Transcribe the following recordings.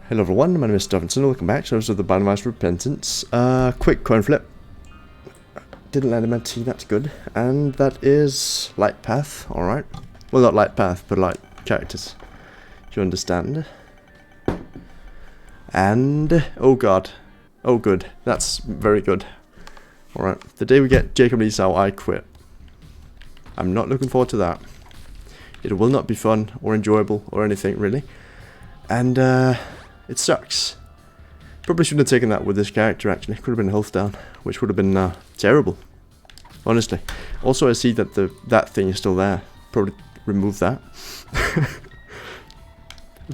Hello everyone, my name is Stevenson, welcome back to the Bandwise Repentance. Quick coin flip. Didn't land him at T, that's good. And that is Light Path, alright. Well, not Light Path, but Light Characters. You understand? And, oh god. Oh good, that's very good. Alright, the day we get Jacob Esau, I quit. I'm not looking forward to that. It will not be fun, or enjoyable, or anything really. And, it sucks. Probably shouldn't have taken that with this character actually. Could have been health down, which would have been terrible. Honestly. Also I see that that thing is still there. Probably remove that.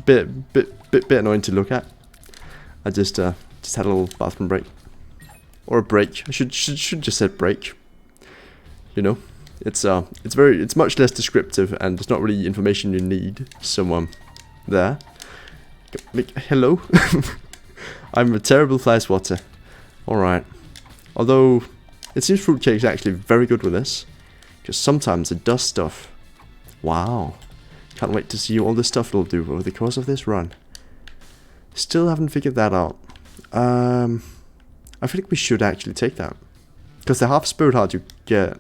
bit annoying to look at. I just had a little bathroom break. Or a break. I should just said break. You know? It's much less descriptive and it's not really information you need. So there. Hello? I'm a terrible fly swatter. Alright. Although, it seems Fruitcake's actually very good with this. Because sometimes it does stuff. Wow. Can't wait to see all the stuff it'll do over the course of this run. Still haven't figured that out. I feel like we should actually take that. Because the half spirit heart you get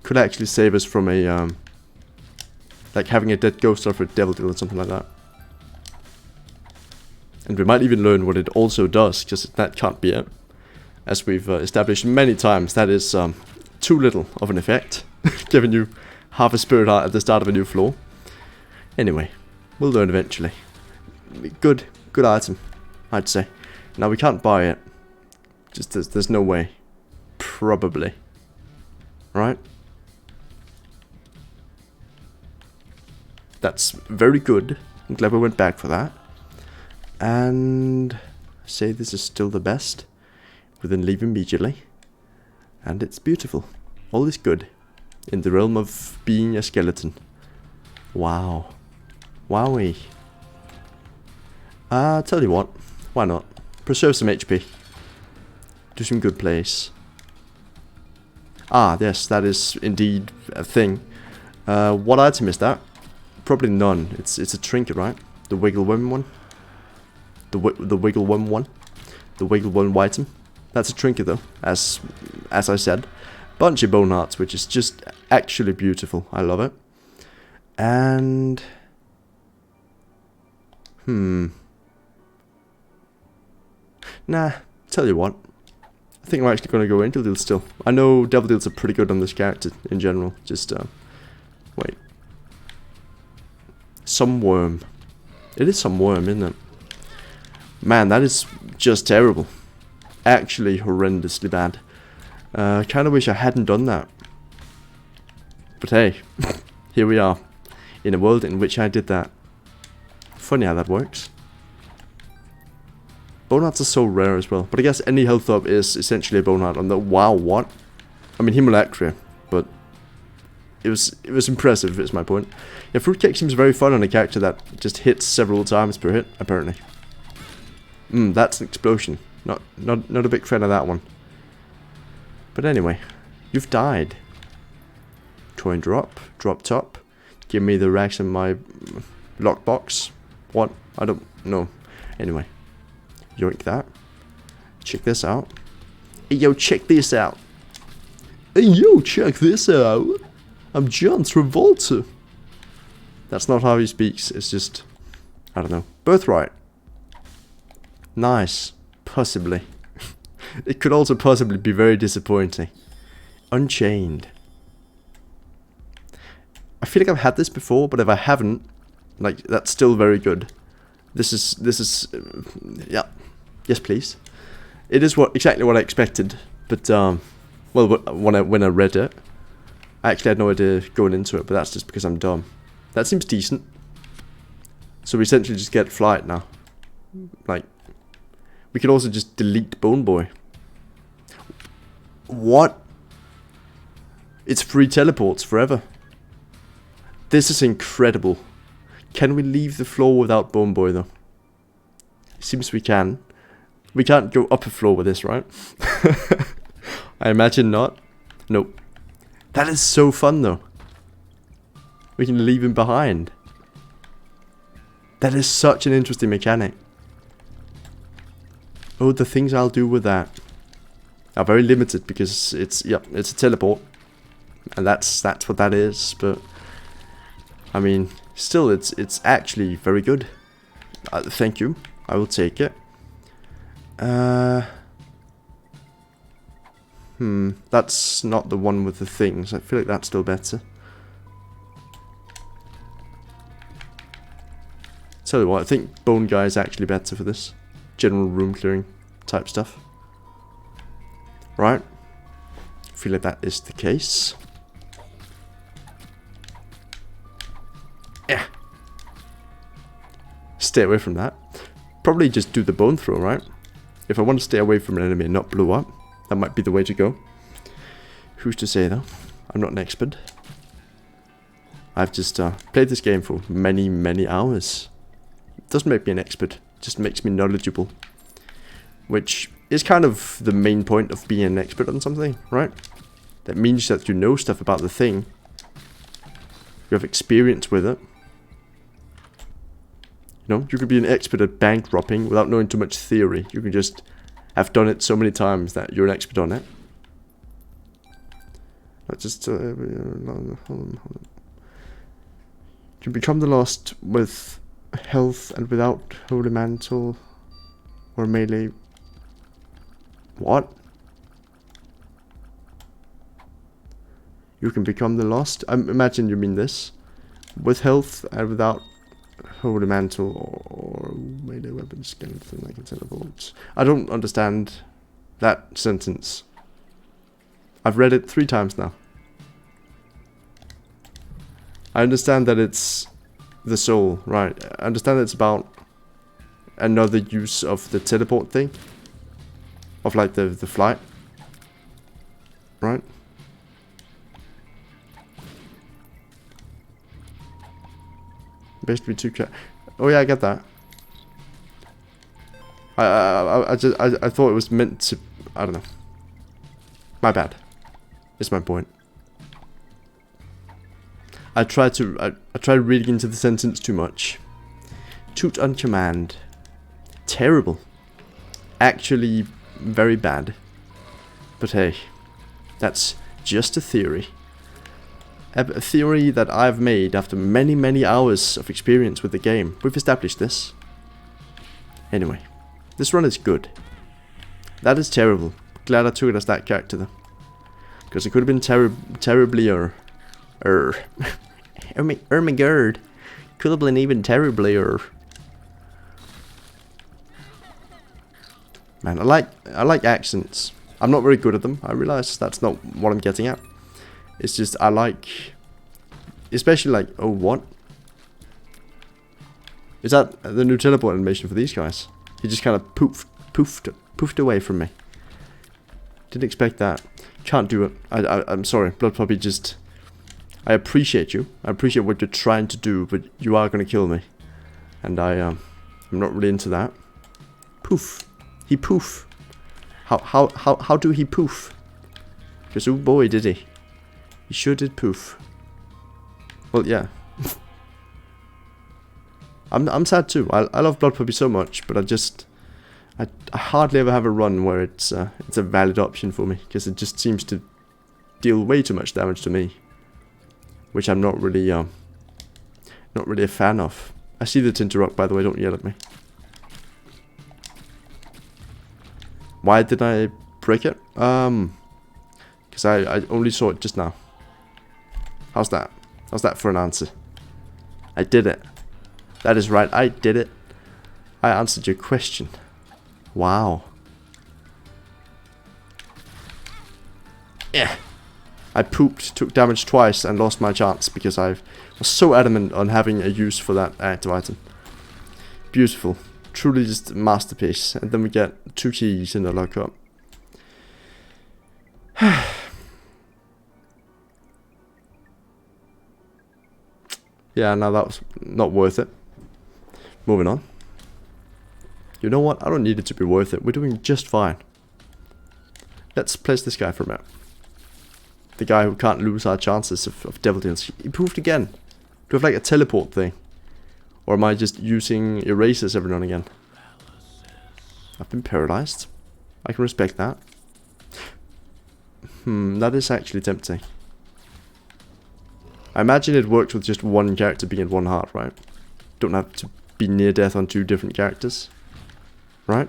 could actually save us from a, like having a dead ghost or a devil deal or something like that. And we might even learn what it also does, because that can't be it. As we've established many times, that is too little of an effect, giving you half a spirit heart at the start of a new floor. Anyway, we'll learn eventually. Good item, I'd say. Now we can't buy it. Just there's no way. Probably. Right? That's very good. I'm glad we went back for that. And say this is still the best, but then leave immediately. And it's beautiful. All is good. In the realm of being a skeleton. Wow. Wowie. Tell you what. Why not? Preserve some HP. Do some good plays. Ah, yes, that is indeed a thing. What item is that? Probably none. It's a trinket, right? The wiggle worm one? The wiggle worm one? The wiggle worm item? That's a trinket though, as I said. Bunch of bone hearts, which is just actually beautiful. I love it. And... Nah, tell you what. I think I'm actually going to go Angel Deal still. I know Devil Deals are pretty good on this character in general. Just, wait. Some worm. It is some worm, isn't it? Man, that is just terrible. Actually horrendously bad. Kinda wish I hadn't done that. But hey, here we are. In a world in which I did that. Funny how that works. Bone hearts are so rare as well. But I guess any health up is essentially a bone heart on the... Wow, what? I mean, Himulacria, but... It was impressive, is my point. Yeah, Fruitcake seems very fun on a character that just hits several times per hit, apparently. That's an explosion. Not a big fan of that one. But anyway, you've died. Coin drop top. Give me the racks in my lockbox. What? I don't know. Anyway, yoink that. Check this out. Hey yo, check this out. Hey yo, check this out. I'm John Travolta. That's not how he speaks. It's just, I don't know. Birthright. Nice. Possibly. It could also possibly be very disappointing. Unchained. I feel like I've had this before, but if I haven't, like, that's still very good. This is, yeah. Yes, please. It is exactly what I expected, but, well, when I read it, I actually had no idea going into it, but that's just because I'm dumb. That seems decent. So we essentially just get flight now. Like, we can also just delete Bone Boy. What? It's free teleports forever. This is incredible. Can we leave the floor without Bone Boy though? It seems we can. We can't go up a floor with this, right? I imagine not. Nope. That is so fun though. We can leave him behind. That is such an interesting mechanic. Oh, the things I'll do with that are very limited because it's a teleport, and that's what that is. But I mean, still, it's actually very good. Thank you. I will take it. That's not the one with the things. I feel like that's still better. Tell you what, I think Bone Guy is actually better for this general room clearing type stuff. Right? I feel like that is the case. Yeah. Stay away from that. Probably just do the bone throw, right? If I want to stay away from an enemy and not blow up, that might be the way to go. Who's to say though? I'm not an expert. I've just played this game for many, many hours. It doesn't make me an expert, it just makes me knowledgeable. Which is kind of the main point of being an expert on something, right? That means that you know stuff about the thing. You have experience with it. You know, you could be an expert at bank robbing without knowing too much theory. You can just have done it so many times that you're an expert on it. Let's just hold on. You become the lost with health and without holy mantle or melee. What? You can become the lost? I imagine you mean this. With health and without holy mantle or melee weapon skeleton I can teleport. I don't understand that sentence. I've read it 3 times now. I understand that it's the soul, right? I understand that it's about another use of the teleport thing. Of like the flight. Right? Basically 2 Oh yeah, I get that. I thought it was meant to, I don't know. My bad. It's my point. I tried reading into the sentence too much. Toot on command. Terrible. Actually very bad. But hey, that's just a theory. A theory that I've made after many, many hours of experience with the game. We've established this. Anyway, this run is good. That is terrible. Glad I took it as that character though. Because it could have been terribly oh my god. Could have been even terribly Man, I like accents. I'm not very good at them. I realize that's not what I'm getting at. It's just I like, especially like, oh what? Is that the new teleport animation for these guys? He just kind of poofed away from me. Didn't expect that. Can't do it. I'm sorry. Blood Puppy just. I appreciate you. I appreciate what you're trying to do, but you are gonna kill me, and I'm not really into that. Poof. He poof. How do he poof? Because oh boy did he. He sure did poof. Well, yeah. I'm sad too. I love Blood Puppy so much, but I hardly ever have a run where it's a valid option for me, because it just seems to deal way too much damage to me, which I'm not really a fan of. I see the Tinterrock, by the way. Don't yell at me. Why did I break it? Because I only saw it just now. How's that? How's that for an answer? I did it. That is right, I did it. I answered your question. Wow. Yeah. I pooped, took damage twice, and lost my chance because I was so adamant on having a use for that active item. Beautiful. Truly just a masterpiece. And then we get 2 keys in the lockup. Yeah, no, that was not worth it. Moving on. You know what? I don't need it to be worth it. We're doing just fine. Let's place this guy for a minute. The guy who can't lose our chances of devil deals. He poofed again. Do we have like a teleport thing? Or am I just using erasers every now and again? I've been paralyzed. I can respect that. That is actually tempting. I imagine it works with just one character being at 1 heart, right? Don't have to be near death on 2 different characters. Right?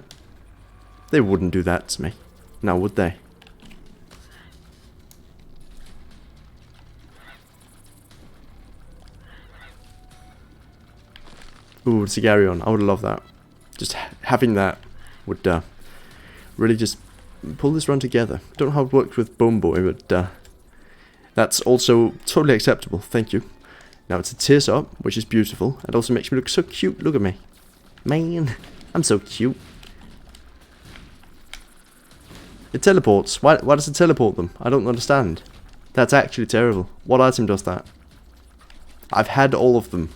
They wouldn't do that to me. Now would they? Ooh, Sigarion. I would love that. Just having that would really just pull this run together. Don't know how it worked with Bone Boy, but that's also totally acceptable. Thank you. Now it's a tears up, which is beautiful. It also makes me look so cute. Look at me. Man, I'm so cute. It teleports. Why does it teleport them? I don't understand. That's actually terrible. What item does that? I've had all of them.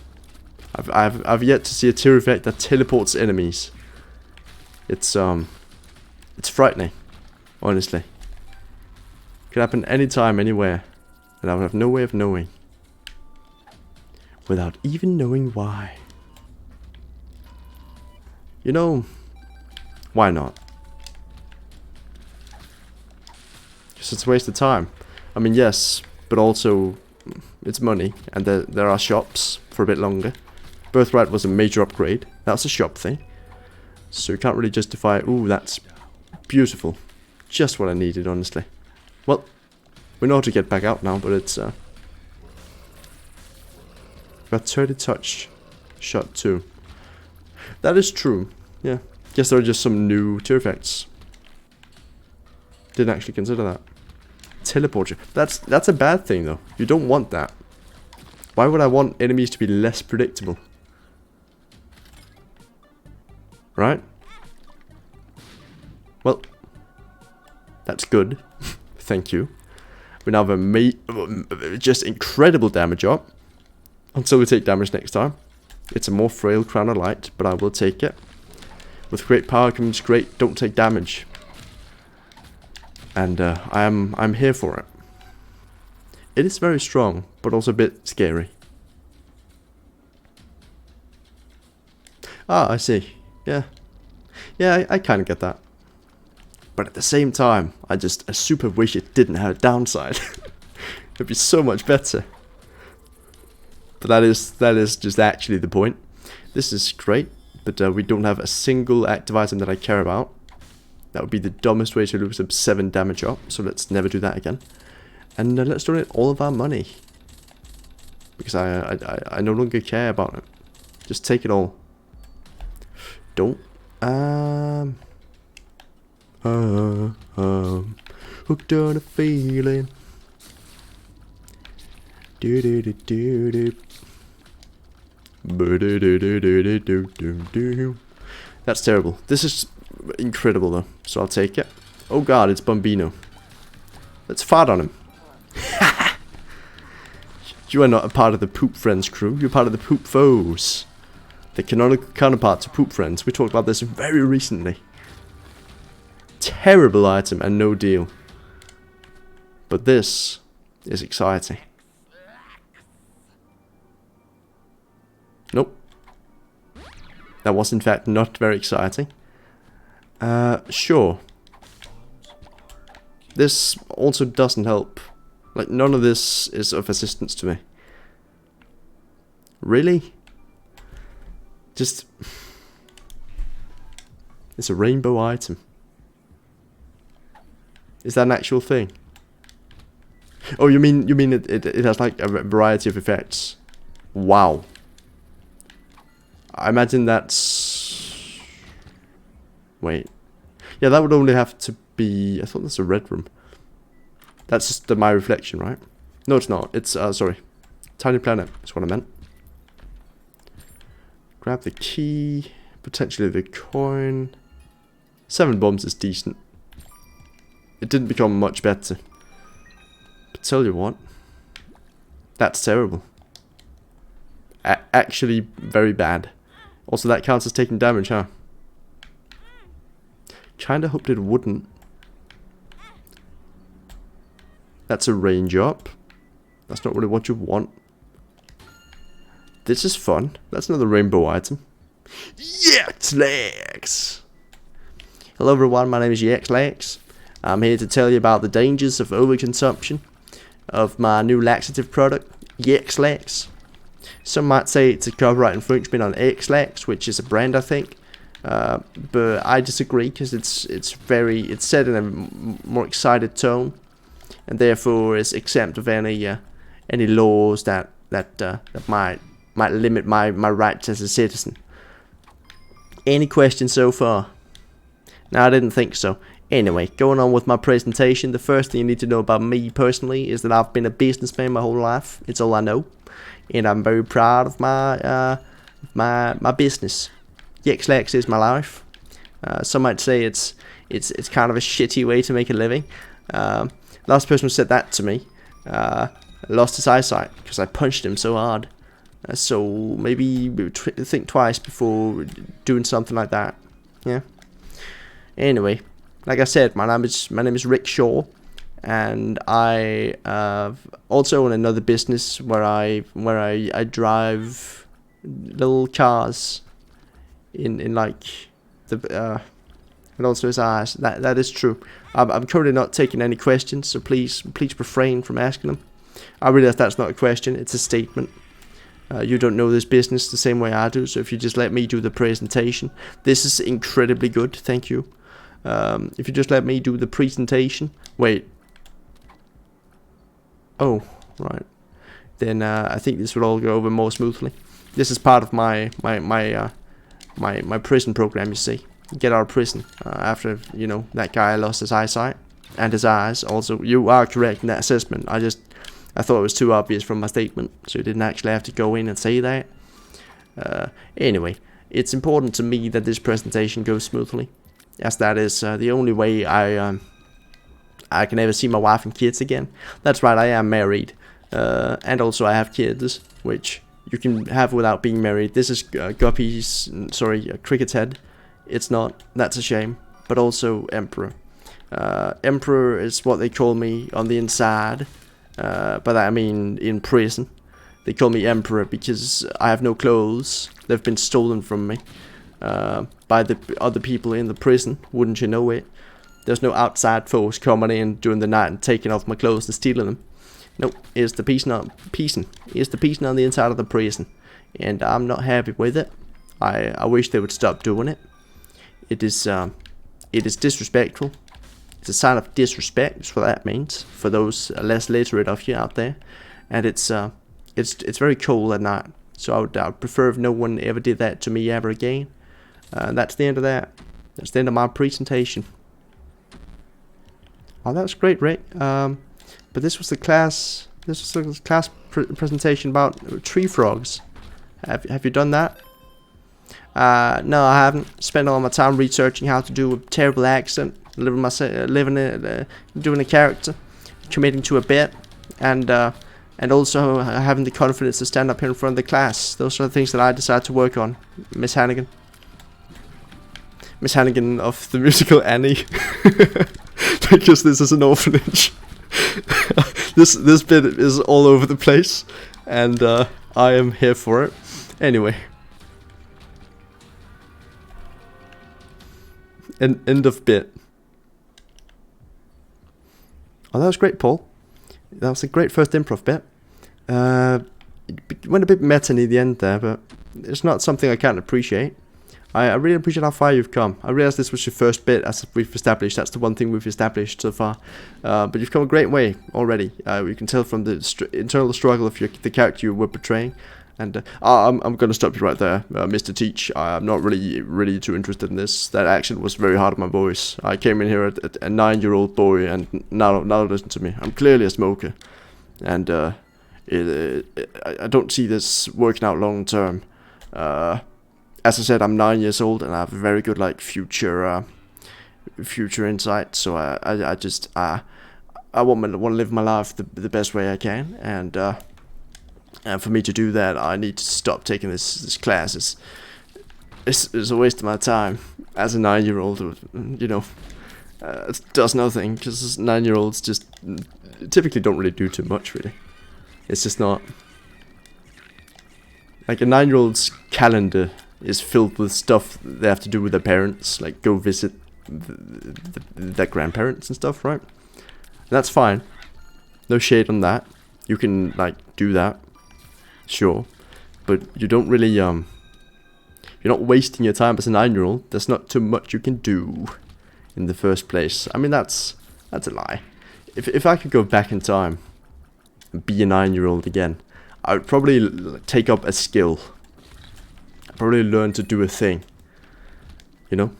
I've yet to see a tear effect that teleports enemies. It's frightening, honestly. Could happen anytime, anywhere, and I would have no way of knowing. Without even knowing why. You know, why not? Because it's a waste of time. I mean, yes, but also it's money, and there are shops for a bit longer. Birthright was a major upgrade. That's a shop thing. So you can't really justify, ooh, that's beautiful. Just what I needed, honestly. Well, we know how to get back out now, but it's got 30 touch shot too. That is true. Yeah. Guess there are just some new tier effects. Didn't actually consider that. Teleport you. That's a bad thing though. You don't want that. Why would I want enemies to be less predictable? Right? Well, that's good. Thank you. We now have a just incredible damage up. Until we take damage next time. It's a more frail Crown of Light, but I will take it. With great power comes great don't take damage. And I'm here for it. It is very strong, but also a bit scary. Ah, I see. Yeah. Yeah, I kind of get that. But at the same time, I super wish it didn't have a downside. It'd be so much better. But that is just actually the point. This is great, but we don't have a single active item that I care about. That would be the dumbest way to lose up 7 damage up, so let's never do that again. And let's donate all of our money. Because I no longer care about it. Just take it all. Don't. Hooked on a feeling. Do do do do do. That's terrible. This is incredible though, so I'll take it. Oh god, it's Bombino. Let's fart on him. You are not a part of the Poop Friends crew, you're part of the Poop Foes. The canonical counterpart to Poop Friends. We talked about this very recently. Terrible item and no deal. But this is exciting. Nope. That was in fact not very exciting. Sure. This also doesn't help. Like, none of this is of assistance to me. Really? Just... It's a rainbow item. Is that an actual thing? Oh, you mean it has like a variety of effects? Wow. I imagine that's... Wait. Yeah, that would only have to be... I thought that's a red room. That's just my reflection, right? No, it's not. It's, sorry. Tiny planet is what I meant. Grab the key. Potentially the coin. 7 bombs is decent. It didn't become much better. But tell you what. That's terrible. Actually very bad. Also, that counts as taking damage, huh? Kinda hoped it wouldn't. That's a range up. That's not really what you want. This is fun. That's another rainbow item. Yeah, legs. Hello everyone, my name is YXLax. I'm here to tell you about the dangers of overconsumption of my new laxative product, YXLax. Some might say it's a copyright infringement on XLax, which is a brand I think, but I disagree because it's said in a more excited tone, and therefore is exempt of any laws that might limit my rights as a citizen. Any questions so far? No, I didn't think so. Anyway, going on with my presentation, the first thing you need to know about me personally is that I've been a businessman my whole life. It's all I know, and I'm very proud of my business. YXLax is my life. Some might say it's kind of a shitty way to make a living. Last person who said that to me lost his eyesight because I punched him so hard. So maybe think twice before doing something like that. Yeah. Anyway, like I said, my name is Rick Shaw, and I also own another business where I drive little cars in like the and also his eyes. That is true. I'm currently not taking any questions, so please refrain from asking them. I realize that's not a question; it's a statement. You don't know this business the same way I do, so if you just let me do the presentation, this is incredibly good. Thank you. If you just let me do the presentation, wait. Oh, right. Then I think this will all go over more smoothly. This is part of my prison program. You see, get out of prison after that guy lost his eyesight and his eyes. Also, you are correct in that assessment. I thought it was too obvious from my statement, so you didn't actually have to go in and say that. Anyway, it's important to me that this presentation goes smoothly, as that is the only way I can ever see my wife and kids again. That's right, I am married, and also I have kids, which you can have without being married. This is Cricket's head. It's not. That's a shame. But also Emperor. Emperor is what they call me on the inside. By that I mean in prison. They call me Emperor because I have no clothes. They've been stolen from me by the other people in the prison. Wouldn't you know it? There's no outside folks coming in during the night and taking off my clothes and stealing them. Nope, it's the piecing on the inside of the prison, and I'm not happy with it. I wish they would stop doing it. It is disrespectful. It's a sign of disrespect. That's what that means for those less literate of you out there. And it's very cold at night. So I would prefer if no one ever did that to me ever again. That's the end of that. That's the end of my presentation. Oh, that was great, Rick. But this was the class. This was the class presentation about tree frogs. Have you done that? No, I haven't. Spent all my time researching how to do a terrible accent, doing a character, committing to a bit, and also having the confidence to stand up here in front of the class. Those are the things that I decided to work on, Miss Hannigan. Miss Hannigan of the musical Annie. Because this is an orphanage. This bit is all over the place, and I am here for it. Anyway. End of bit. Oh, that was great, Paul. That was a great first improv bit. It went a bit meta near the end there, but it's not something I can't appreciate. I really appreciate how far you've come. I realize this was your first bit, as we've established. That's the one thing we've established so far. But you've come a great way already. You can tell from the internal struggle of the character you were portraying. And I'm going to stop you right there, Mr. Teach. I'm not really too interested in this. That accent was very hard on my voice. I came in here at a 9-year-old boy, and now listen to me. I'm clearly a smoker, and I don't see this working out long term. As I said, I'm 9 years old, and I have a very good future insight. So I want to live my life the best way I can, and for me to do that, I need to stop taking this class. It's a waste of my time as a 9-year-old. It does nothing, because 9-year-olds just typically don't really do too much. Really, it's just not like a 9-year-old's calendar is filled with stuff they have to do with their parents, like go visit their grandparents and stuff, right? And that's fine. No shade on that. You can like do that, sure, but you don't really you're not wasting your time as a 9-year-old. There's not too much you can do in the first place. I mean, that's a lie. If I could go back in time and be a 9-year-old again, I would probably take up a skill. I'd probably learn to do a thing. You know?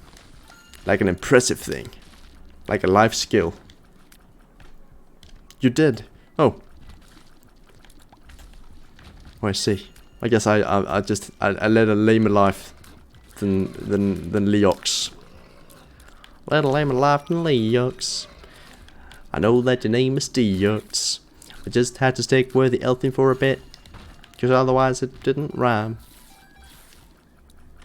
Like an impressive thing. Like a life skill. You did. Oh. Oh, I see. I guess I led a lamer life than Leox. Led a lamer life than Leox. I know that your name is Deox. I just had to stick with the elfin for a bit, because otherwise it didn't rhyme.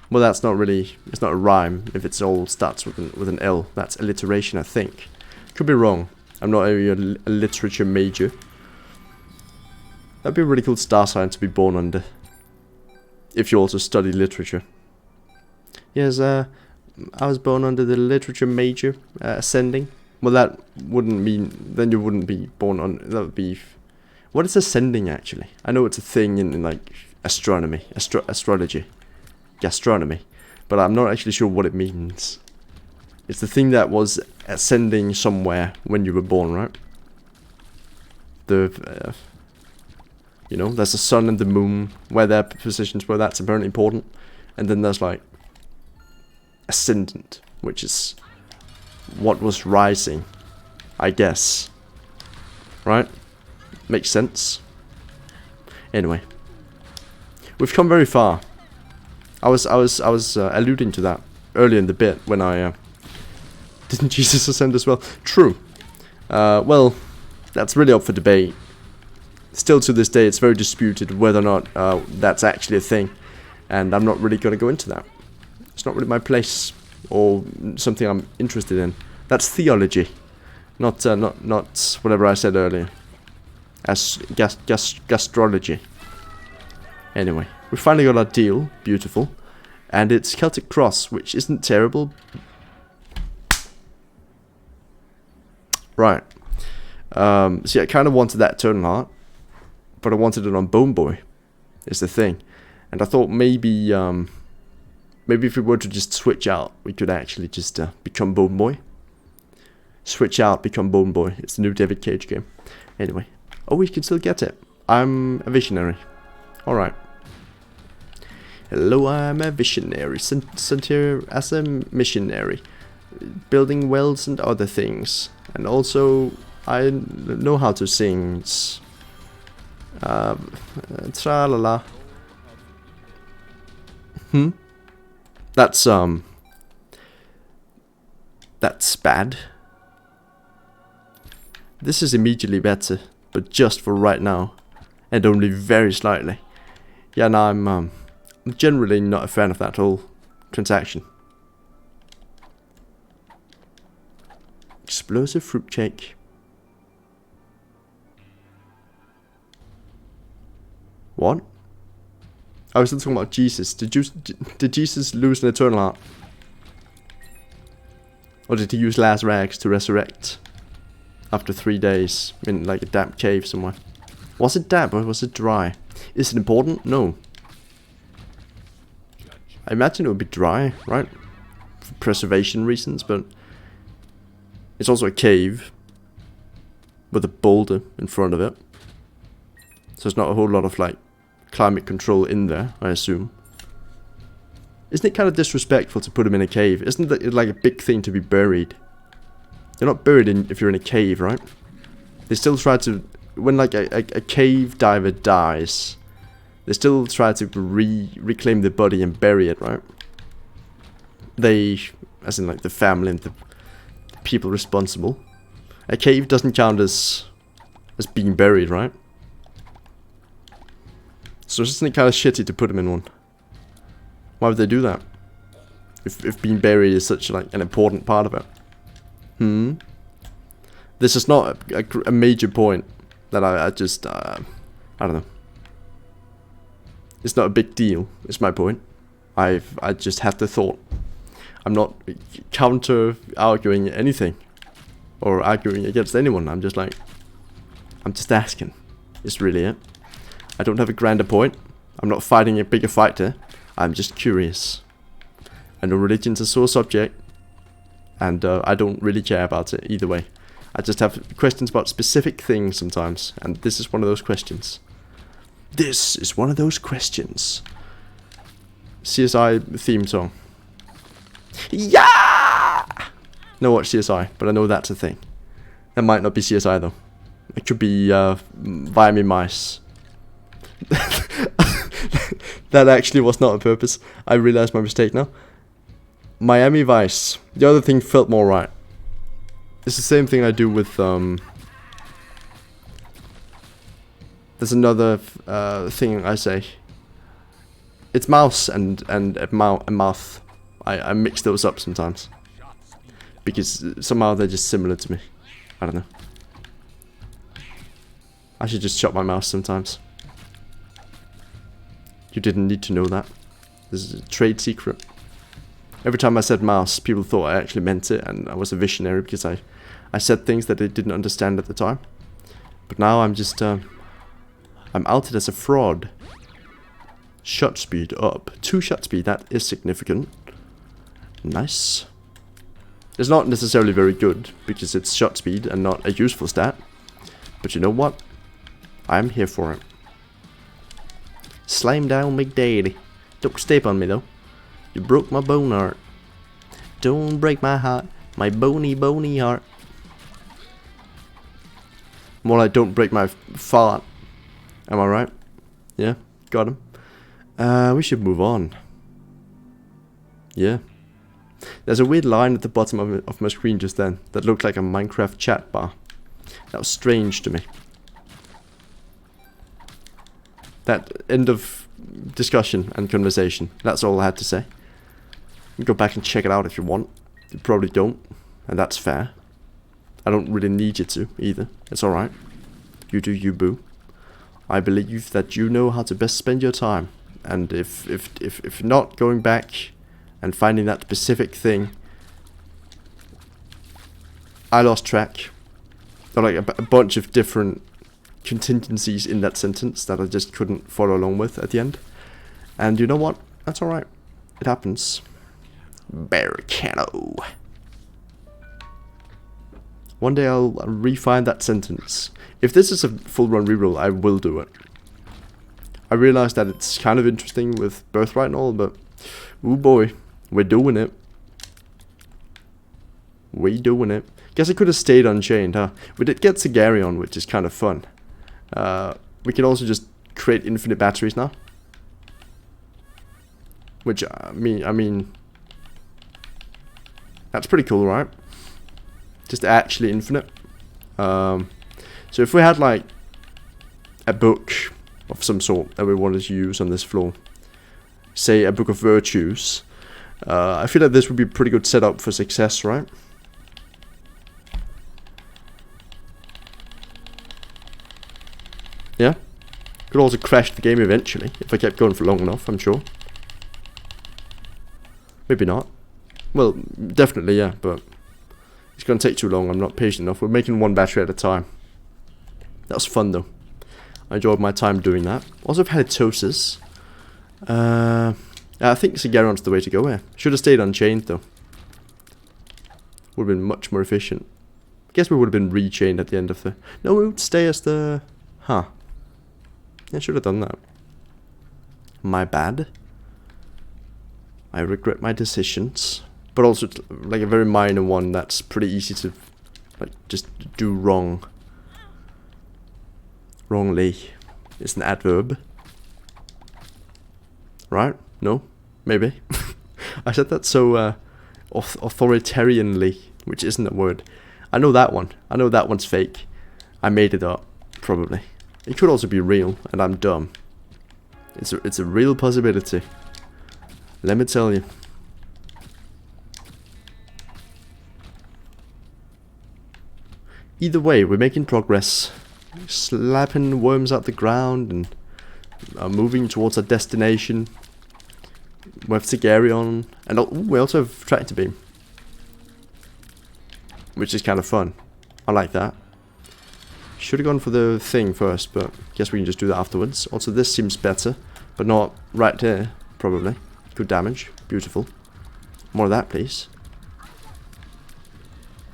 Well, that's not really, it's not a rhyme if it's all starts with an L. That's alliteration, I think. Could be wrong. I'm not a literature major. That'd be a really cool star sign to be born under. If you also study literature. Yes, I was born under the literature major, ascending. Well, that wouldn't mean, then you wouldn't be born on, that would be, what is ascending actually? I know it's a thing in like astronomy, astrology, gastronomy, but I'm not actually sure what it means. It's the thing that was ascending somewhere when you were born, right? The, you know, there's the sun and the moon, where their positions were, that's apparently important. And then there's like ascendant, which is what was rising, I guess. Right? Makes sense. Anyway, we've come very far. I was alluding to that earlier in the bit when I didn't Jesus ascend as well? True. Well, that's really up for debate. Still to this day, it's very disputed whether or not that's actually a thing, and I'm not really going to go into that. It's not really my place or something I'm interested in. That's theology, not whatever I said earlier. As gastrology. Anyway, we finally got our deal. Beautiful, and it's Celtic Cross, which isn't terrible. Right. See, I kind of wanted that Eternal Heart, but I wanted it on Bone Boy, is the thing. And I thought maybe if we were to just switch out, we could actually just become Bone Boy. Switch out, become Bone Boy. It's the new David Cage game. Anyway. Oh, we can still get it. I'm a visionary. Alright. Hello, I'm a visionary. Sent here as a missionary. Building wells and other things. And also, I know how to sing. Tra-la-la. That's bad. This is immediately better, but just for right now, and only very slightly. Yeah, no, I'm generally not a fan of that whole transaction. Explosive fruitcake. What? I was still talking about Jesus. Did Jesus lose an eternal heart? Or did he use last rags to resurrect? After 3 days in like a damp cave somewhere. Was it damp or was it dry? Is it important? No. I imagine it would be dry, right? For preservation reasons, but it's also a cave with a boulder in front of it. So there's not a whole lot of like climate control in there, I assume. Isn't it kind of disrespectful to put him in a cave? Isn't it like a big thing to be buried? You're not buried if you're in a cave, right? They still try to, when like a cave diver dies, they still try to reclaim the body and bury it, right? They, as in like the family and the people responsible. A cave doesn't count as being buried, right? So isn't it kind of shitty to put him in one? Why would they do that? If being buried is such like an important part of it. This is not a major point that I just, I don't know. It's not a big deal, is my point. I just had the thought. I'm not counter arguing anything or arguing against anyone. I'm just like, I'm just asking. It's really it. I don't have a grander point. I'm not fighting a bigger fight here. I'm just curious. I know religion's a sore subject, and I don't really care about it either way. I just have questions about specific things sometimes, and this is one of those questions. This is one of those questions. CSI theme song. Yeah! No, watch CSI, but I know that's a thing. That might not be CSI though. It could be Miami Mice. That actually was not on purpose. I realized my mistake now. Miami Vice. The other thing felt more right. It's the same thing I do with there's another thing I say. It's mouse and mouth. I mix those up sometimes because somehow they're just similar to me. I don't know. I should just shut my mouth sometimes. You didn't need to know that. This is a trade secret. Every time I said mouse, people thought I actually meant it, and I was a visionary because I said things that they didn't understand at the time. But now I'm just I'm outed as a fraud. Shot speed up. 2 shot speed, that is significant. Nice. It's not necessarily very good because it's shot speed and not a useful stat. But you know what? I'm here for it. Slam down, Big Daddy. Don't step on me though. You broke my bone heart. Don't break my heart. My bony, bony heart. More like don't break my fart. Am I right? Yeah, got him. We should move on. Yeah. There's a weird line at the bottom of my screen just then that looked like a Minecraft chat bar. That was strange to me. That end of discussion and conversation. That's all I had to say. You can go back and check it out if you want. You probably don't, and that's fair. I don't really need you to either. It's alright. You do you, boo. I believe that you know how to best spend your time. And if not going back and finding that specific thing, I lost track. There are like a bunch of different contingencies in that sentence that I just couldn't follow along with at the end. And you know what? That's alright. It happens. Barricado. One day I'll refine that sentence. If this is a full run reroll, I will do it. I realize that it's kind of interesting with Birthright and all, but ooh boy, we're doing it. We doing it. Guess I could have stayed unchained, huh? We did get Sigarion, which is kind of fun. We can also just create infinite batteries now. Which, I mean, that's pretty cool, right? Just actually infinite. So if we had like a book of some sort that we wanted to use on this floor, say a book of virtues, I feel like this would be a pretty good setup for success, right? Yeah? Could also crash the game eventually, if I kept going for long enough, I'm sure. Maybe not. Well, definitely, yeah, but it's gonna take too long, I'm not patient enough. We're making one battery at a time. That was fun though. I enjoyed my time doing that. Also, I've halitosis. I think Sigarion's the way to go here. Should have stayed unchained though. Would have been much more efficient. I guess we would have been rechained at the end of the... No, we would stay as the... Huh. I should have done that. My bad. I regret my decisions. But also, like a very minor one that's pretty easy to, like, just do wrong. Wrongly. It's an adverb. Right? No? Maybe. I said that so authoritarianly, which isn't a word. I know that one. I know that one's fake. I made it up, probably. It could also be real, and I'm dumb. It's a real possibility. Let me tell you. Either way, we're making progress. Slapping worms out the ground and moving towards our destination. We have Sigarion, and we also have Tractor Beam, which is kind of fun. I like that. Should have gone for the thing first, but guess we can just do that afterwards. Also, this seems better, but not right here, probably. Good damage. Beautiful. More of that, please.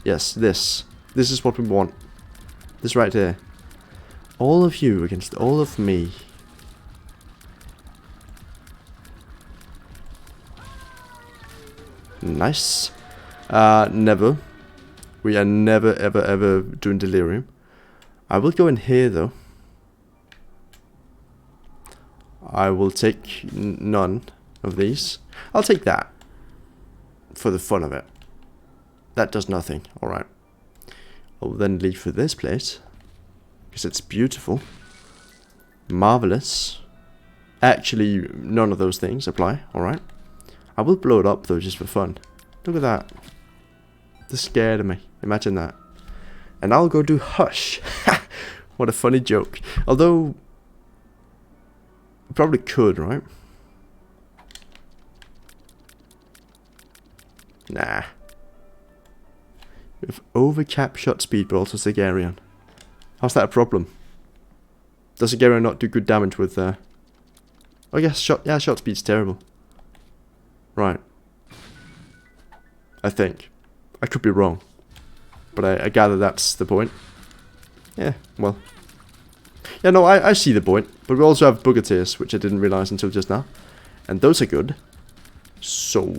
Yes, this. This is what we want. This right here. All of you against all of me. Nice. Never. We are never, ever, ever doing Delirium. I will go in here, though. I will take none of these. I'll take that. For the fun of it. That does nothing. Alright. I'll then leave for this place. Because it's beautiful. Marvelous. Actually, none of those things apply. Alright. I will blow it up, though, just for fun. Look at that. They're scared of me. Imagine that. And I'll go do Hush. What a funny joke. Although, probably could, right? Nah. We have overcap shot speed, but also Sigarion. How's that a problem? Does Sigarion not do good damage with oh yes, shot speed's terrible. Right. I think. I could be wrong. But I gather that's the point. Yeah, well. Yeah, no, I see the point. But we also have Booger which I didn't realise until just now. And those are good. So...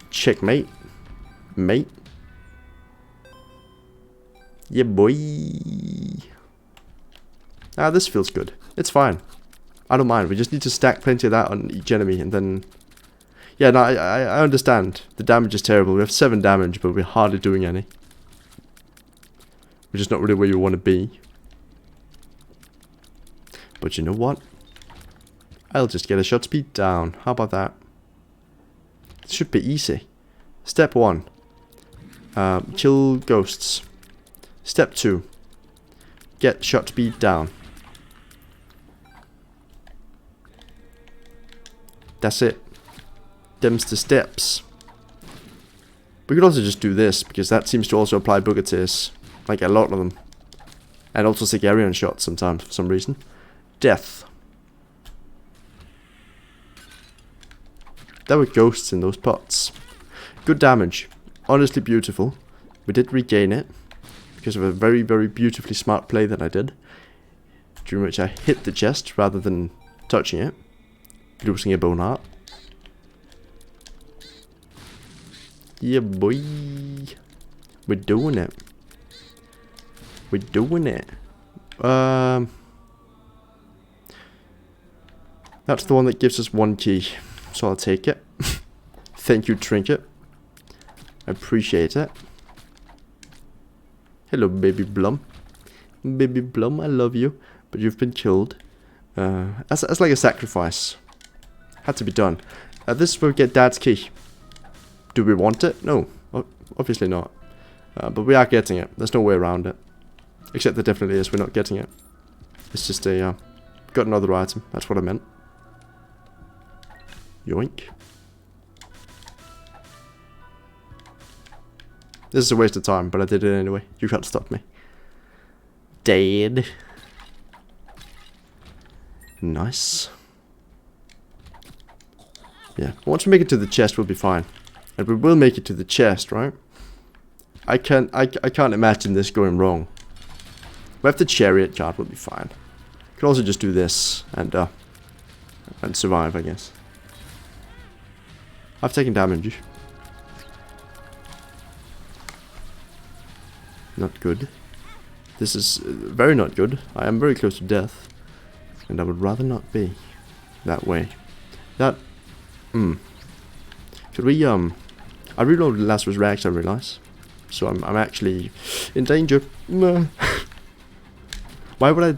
checkmate. Mate. Yeah, boy. Ah, this feels good. It's fine. I don't mind. We just need to stack plenty of that on each enemy and then... yeah, no, I understand. The damage is terrible. We have 7 damage, but we're hardly doing any. Which is not really where you want to be. But you know what? I'll just get a shot speed down. How about that? It should be easy. Step 1. Kill ghosts. Step 2. Get shot speed down. That's it. Them's the steps. We could also just do this, because that seems to also apply Booger Tears. Like a lot of them. And also Sigarion shots sometimes, for some reason. Death. There were ghosts in those pots. Good damage. Honestly beautiful. We did regain it. Because of a very, very beautifully smart play that I did. During which I hit the chest rather than touching it. Losing a bone heart. Yeah, boy. We're doing it. We're doing it. That's the one that gives us 1 key. So I'll take it. Thank you, Trinket. I appreciate it. Hello, baby Blum. Baby Blum, I love you. But you've been killed. As like a sacrifice. Had to be done. This is where we get Dad's key. Do we want it? No. Obviously not. But we are getting it. There's no way around it. Except there definitely is. We're not getting it. It's just a... got another item. That's what I meant. Yoink. This is a waste of time, but I did it anyway. You can't stop me. Dead. Nice. Yeah. Once we make it to the chest, we'll be fine. And we will make it to the chest, right? I can't imagine this going wrong. We have the chariot card, we'll be fine. Could also just do this and survive, I guess. I've taken damage. Not good. This is very not good. I am very close to death. And I would rather not be that way. That... Should we, I reloaded Lazarus Rags, I realise. So I'm actually in danger. Why would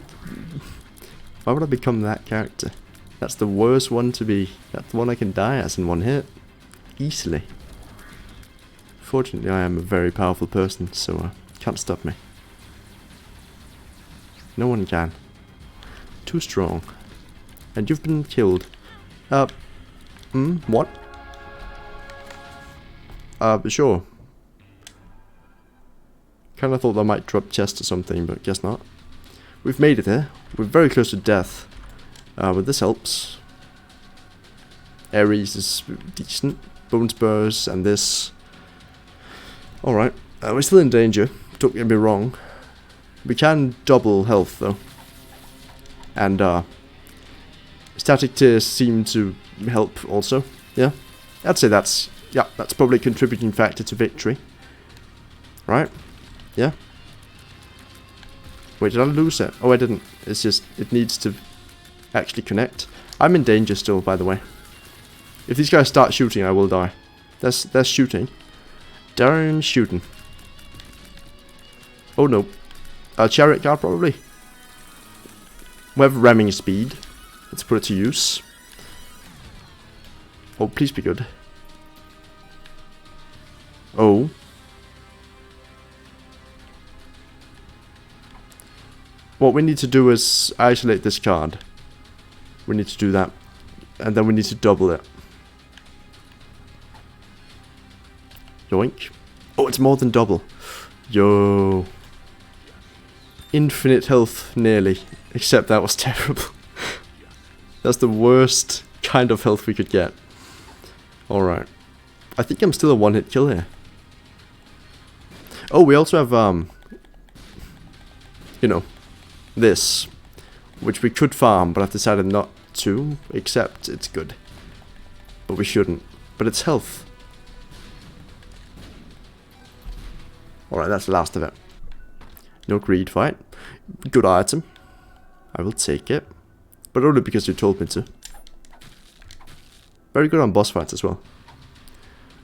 I become that character? That's the worst one to be. That's the one I can die as in 1 hit. Easily. Fortunately, I am a very powerful person, so can't stop me. No one can. Too strong. And you've been killed. What? Sure. Kinda thought I might drop chest or something, but guess not. We've made it here. We're very close to death. But this helps. Ares is decent. Bone spurs and this. Alright. We're still in danger. Don't get me wrong. We can double health though. And static tears seem to help also. Yeah. I'd say that's probably a contributing factor to victory. Right? Yeah. Wait, did I lose it? Oh, I didn't. It's just, it needs to actually connect. I'm in danger still, by the way. If these guys start shooting, I will die. They're shooting. Darn shooting. Oh no. A chariot guard, probably. We have ramming speed. Let's put it to use. Oh, please be good. Oh. What we need to do is isolate this card. We need to do that. And then we need to double it. Yoink. Oh, it's more than double. Yo. Infinite health, nearly. Except that was terrible. That's the worst kind of health we could get. Alright. I think I'm still a one-hit kill here. Oh, we also have, you know, this. Which we could farm, but I've decided not to. Except it's good. But we shouldn't. But it's health. Alright, that's the last of it. No greed fight. Good item. I will take it. But only because you told me to. Very good on boss fights as well.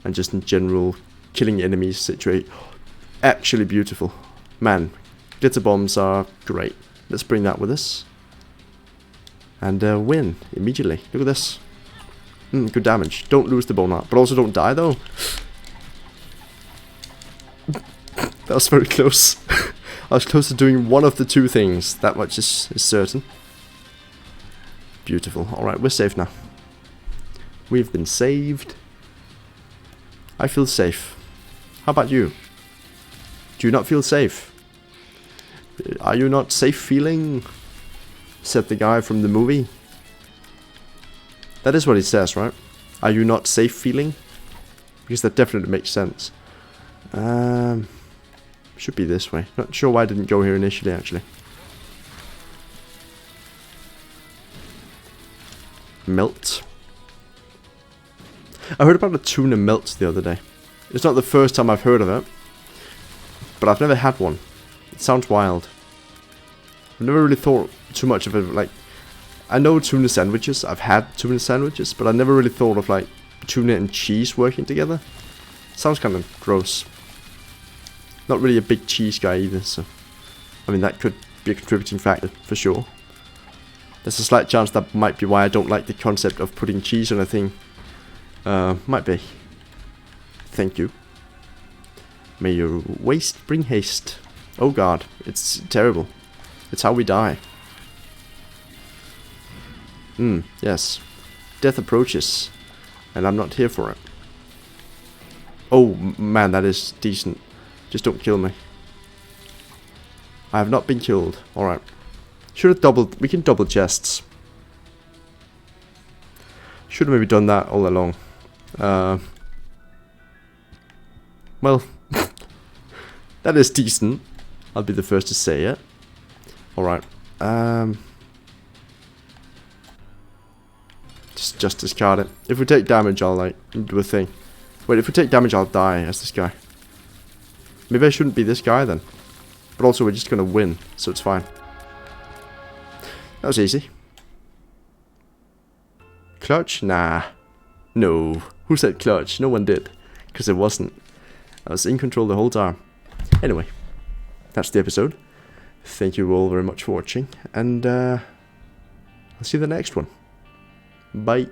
And just in general, killing enemies situation. Actually beautiful. Man, glitter bombs are great. Let's bring that with us. And win immediately. Look at this. Good damage. Don't lose the bone art. But also don't die though. That was very close. I was close to doing one of the two things. That much is certain. Beautiful. Alright, we're safe now. We've been saved. I feel safe. How about you? Do you not feel safe? Are you not safe feeling? Said the guy from the movie. That is what he says, right? Are you not safe feeling? Because that definitely makes sense. Should be this way. Not sure why I didn't go here initially, actually. Melt. I heard about a tuna melt the other day. It's not the first time I've heard of it. But I've never had one. It sounds wild. I've never really thought too much of it. Like, I know tuna sandwiches. I've had tuna sandwiches. But I never really thought of, like, tuna and cheese working together. Sounds kind of gross. Not really a big cheese guy either, so... I mean, that could be a contributing factor, for sure. There's a slight chance that might be why I don't like the concept of putting cheese on a thing. Might be. Thank you. May your waste bring haste. Oh god, it's terrible. It's how we die. Yes. Death approaches. And I'm not here for it. Oh man, that is decent. Just don't kill me. I have not been killed. Alright. Should have doubled. We can double chests. Should have maybe done that all along. Well. That is decent. I'll be the first to say it. Alright. Just discard it. If we take damage, I'll like do a thing. Wait, if we take damage, I'll die as this guy. Maybe I shouldn't be this guy then. But also we're just gonna win, so it's fine. That was easy. Clutch? Nah. No. Who said clutch? No one did. Because it wasn't. I was in control the whole time. Anyway. That's the episode. Thank you all very much for watching. And I'll see you in the next one. Bye.